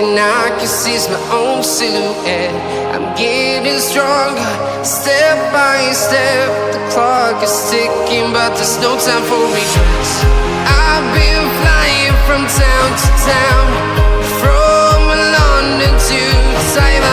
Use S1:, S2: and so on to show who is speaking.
S1: and I can see my own silhouette. I'm getting stronger, step by step. The clock is ticking, but there's no time for regrets. I've been flying from town to town, from London to Taiwan.